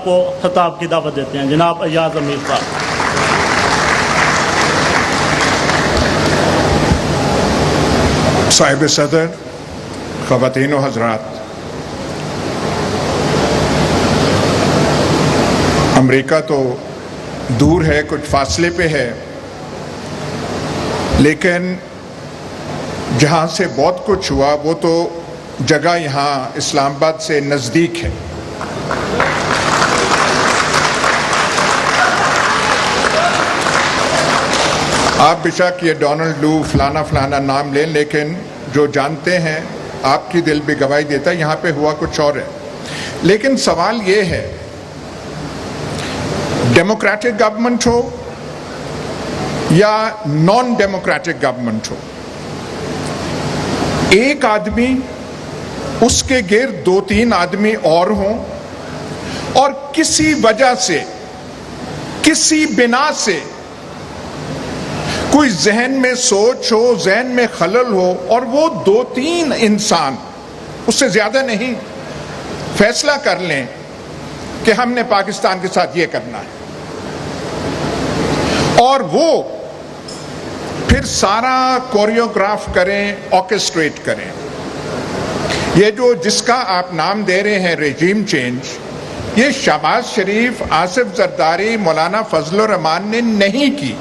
کو خطاب کی دعوت دیتے ہیں. جناب ایاز امیر صاحب. صاحب صدر، خواتین و حضرات، امریکہ تو دور ہے، کچھ فاصلے پہ ہے، لیکن جہاں سے بہت کچھ ہوا وہ تو جگہ یہاں اسلام آباد سے نزدیک ہے. آپ بے شک یہ ڈونلڈ لو فلانا فلانا نام لیں، لیکن جو جانتے ہیں آپ کی دل بھی گواہی دیتا ہے یہاں پہ ہوا کچھ اور ہے. لیکن سوال یہ ہے، ڈیموکریٹک گورنمنٹ ہو یا نان ڈیموکریٹک گورنمنٹ ہو، ایک آدمی، اس کے گرد دو تین آدمی اور ہوں، اور کسی وجہ سے، کسی بنا سے کوئی ذہن میں سوچ ہو، ذہن میں خلل ہو، اور وہ دو تین انسان، اس سے زیادہ نہیں، فیصلہ کر لیں کہ ہم نے پاکستان کے ساتھ یہ کرنا ہے، اور وہ پھر سارا کوریوگراف کریں، آرکسٹریٹ کریں. یہ جو جس کا آپ نام دے رہے ہیں ریجیم چینج، یہ شہباز شریف، آصف زرداری، مولانا فضل الرحمان نے نہیں کی.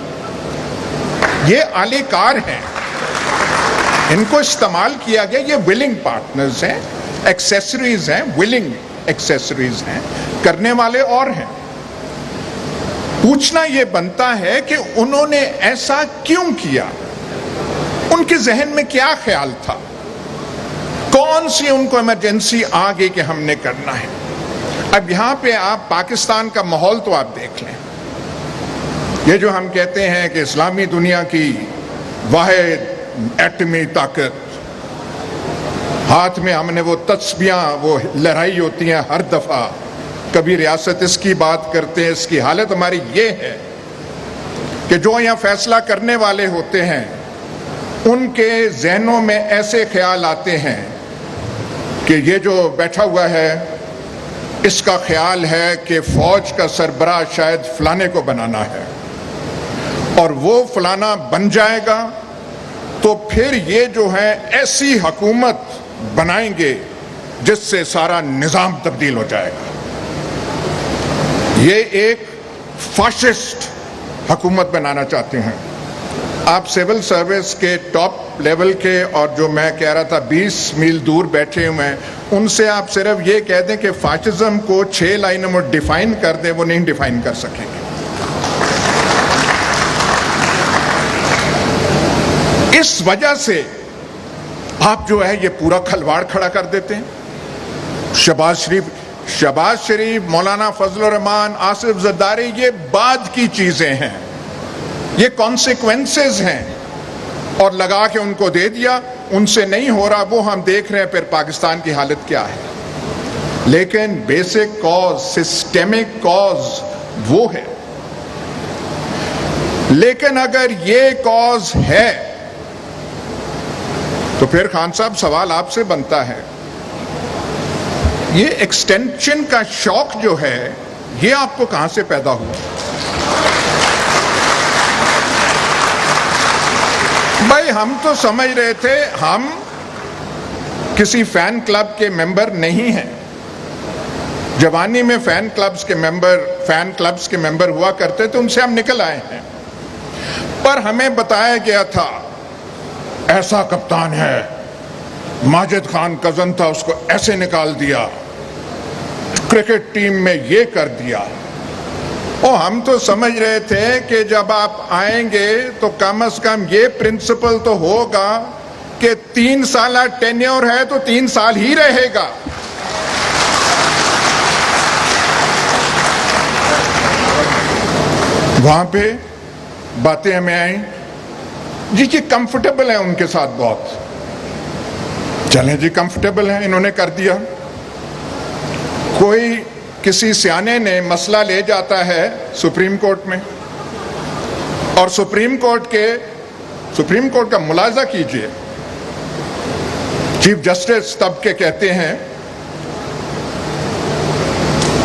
یہ اعلی کار ہیں، ان کو استعمال کیا گیا. یہ ولنگ پارٹنرز ہیں، ایکسیسریز ہیں، ولنگ ایکسیسریز ہیں، کرنے والے اور ہیں. پوچھنا یہ بنتا ہے کہ انہوں نے ایسا کیوں کیا؟ ان کے ذہن میں کیا خیال تھا؟ کون سی ان کو ایمرجنسی آ گئی کہ ہم نے کرنا ہے؟ اب یہاں پہ آپ پاکستان کا ماحول تو آپ دیکھ لیں. یہ جو ہم کہتے ہیں کہ اسلامی دنیا کی واحد ایٹمی طاقت، ہاتھ میں ہم نے وہ تسبیاں وہ لہرائی ہوتی ہیں ہر دفعہ، کبھی ریاست اس کی بات کرتے ہیں. اس کی حالت ہماری یہ ہے کہ جو یہاں فیصلہ کرنے والے ہوتے ہیں ان کے ذہنوں میں ایسے خیال آتے ہیں کہ یہ جو بیٹھا ہوا ہے اس کا خیال ہے کہ فوج کا سربراہ شاید فلانے کو بنانا ہے، اور وہ فلانا بن جائے گا تو پھر یہ جو ہے ایسی حکومت بنائیں گے جس سے سارا نظام تبدیل ہو جائے گا. یہ ایک فاشسٹ حکومت بنانا چاہتے ہیں. آپ سول سروس کے ٹاپ لیول کے، اور جو میں کہہ رہا تھا 20 میل دور بیٹھے ہوئے ہیں، ان سے آپ صرف یہ کہہ دیں کہ فاشزم کو 6 لائنوں میں ڈیفائن کر دیں، وہ نہیں ڈیفائن کر سکیں گے. اس وجہ سے آپ جو ہے یہ پورا کھلواڑ کھڑا کر دیتے ہیں. شہباز شریف، مولانا فضل الرحمان، آصف زرداری، یہ بعد کی چیزیں ہیں، یہ کانسیکوینسز ہیں، اور لگا کے ان کو دے دیا. ان سے نہیں ہو رہا، وہ ہم دیکھ رہے ہیں پھر پاکستان کی حالت کیا ہے. لیکن بیسک کاز، سسٹمک کاز وہ ہے. لیکن اگر یہ کاز ہے تو پھر خان صاحب سوال آپ سے بنتا ہے، یہ ایکسٹینشن کا شوق جو ہے یہ آپ کو کہاں سے پیدا ہوا؟ بھائی ہم تو سمجھ رہے تھے ہم کسی فین کلب کے ممبر نہیں ہیں. جوانی میں فین کلبز کے ممبر ہوا کرتے تھے، ان سے ہم نکل آئے ہیں. پر ہمیں بتایا گیا تھا ایسا کپتان ہے، ماجد خان کزن تھا، اس کو ایسے نکال دیا، کرکٹ ٹیم میں یہ کر دیا. ہم تو سمجھ رہے تھے کہ جب آپ آئیں گے تو کم از کم یہ پرنسپل تو ہوگا کہ 3 سالہ ٹینیور ہے تو 3 سال ہی رہے گا. وہاں پہ باتیں ہمیں آئیں جی کمفرٹیبل ہیں ان کے ساتھ بہت. چلیں جی کمفرٹیبل ہیں، انہوں نے کر دیا. کوئی کسی سیانے نے مسئلہ لے جاتا ہے سپریم کورٹ میں، اور سپریم کورٹ کا ملاحظہ کیجئے. چیف جسٹس تب کے کہتے ہیں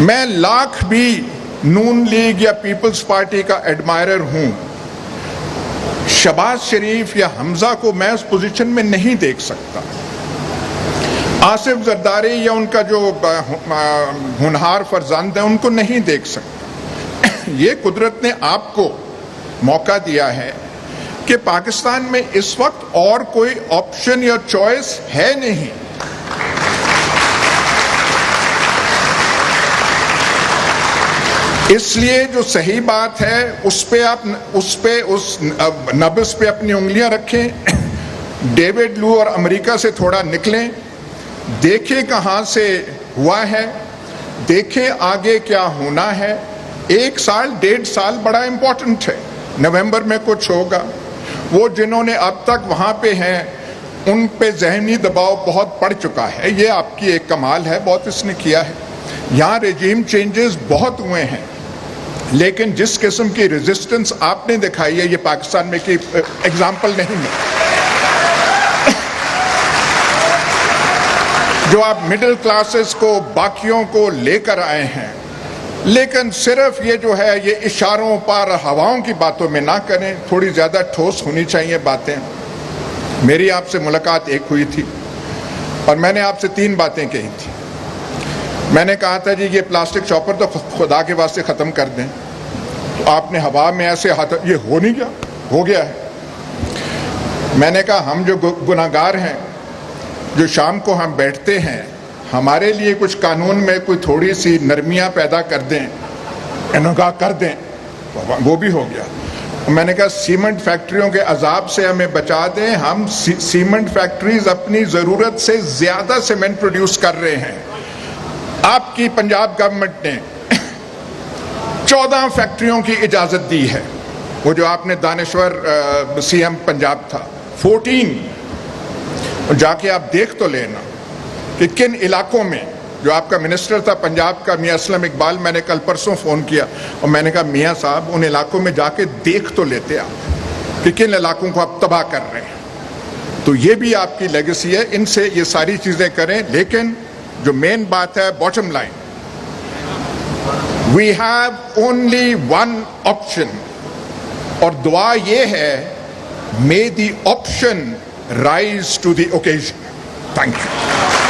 میں لاکھ بھی نون لیگ یا پیپلز پارٹی کا ایڈمائرر ہوں، شہباز شریف یا حمزہ کو میں اس پوزیشن میں نہیں دیکھ سکتا، آصف زرداری یا ان کا جو ہونہار فرزند ہے ان کو نہیں دیکھ سکتا۔ یہ قدرت نے آپ کو موقع دیا ہے کہ پاکستان میں اس وقت اور کوئی آپشن یا چوائس ہے نہیں۔ اس لیے جو صحیح بات ہے اس نبض پہ اپنی انگلیاں رکھیں، ڈیوڈ لو اور امریکہ سے تھوڑا نکلیں، دیکھیں کہاں سے ہوا ہے، دیکھیں آگے کیا ہونا ہے۔ 1 سال 1.5 سال بڑا امپورٹنٹ ہے، نومبر میں کچھ ہوگا۔ وہ جنہوں نے اب تک وہاں پہ ہیں ان پہ ذہنی دباؤ بہت پڑ چکا ہے، یہ آپ کی ایک کمال ہے، بہت اس نے کیا ہے۔ یہاں ریجیم چینجز بہت ہوئے ہیں، لیکن جس قسم کی ریزسٹنس آپ نے دکھائی ہے یہ پاکستان میں کی ایگزامپل نہیں ہے۔ جو آپ مڈل کلاسز کو باقیوں کو لے کر آئے ہیں، لیکن صرف یہ جو ہے یہ اشاروں پر ہواؤں کی باتوں میں نہ کریں، تھوڑی زیادہ ٹھوس ہونی چاہیے باتیں۔ میری آپ سے ملاقات ایک ہوئی تھی اور میں نے آپ سے 3 باتیں کہی تھی۔ میں نے کہا تھا جی یہ پلاسٹک چاپر تو خدا کے واسطے ختم کر دیں، تو آپ نے ہوا میں ایسے ہاتھ، یہ ہو نہیں گیا، ہو گیا ہے۔ میں نے کہا ہم جو گناہگار ہیں، جو شام کو ہم بیٹھتے ہیں، ہمارے لیے کچھ قانون میں کوئی تھوڑی سی نرمیاں پیدا کر دیں، انہوں نے کہا کر دیں، وہ بھی ہو گیا۔ میں نے کہا سیمنٹ فیکٹریوں کے عذاب سے ہمیں بچا دیں، ہم سیمنٹ فیکٹریز اپنی ضرورت سے زیادہ سیمنٹ پروڈیوس کر رہے ہیں۔ آپ کی پنجاب گورنمنٹ نے 14 فیکٹریوں کی اجازت دی ہے، وہ جو آپ نے دانشور سی ایم پنجاب تھا، 14۔ جا کے آپ دیکھ تو لینا کہ کن علاقوں میں، جو آپ کا منسٹر تھا پنجاب کا میاں اسلم اقبال، میں نے کل پرسوں فون کیا اور میں نے کہا میاں صاحب ان علاقوں میں جا کے دیکھ تو لیتے آپ کہ کن علاقوں کو آپ تباہ کر رہے ہیں۔ تو یہ بھی آپ کی لیگیسی ہے، ان سے یہ ساری چیزیں کریں، لیکن جو مین بات ہے bottom line, we have only one option, اور دعا یہ ہے may the option rise to the occasion. Thank you.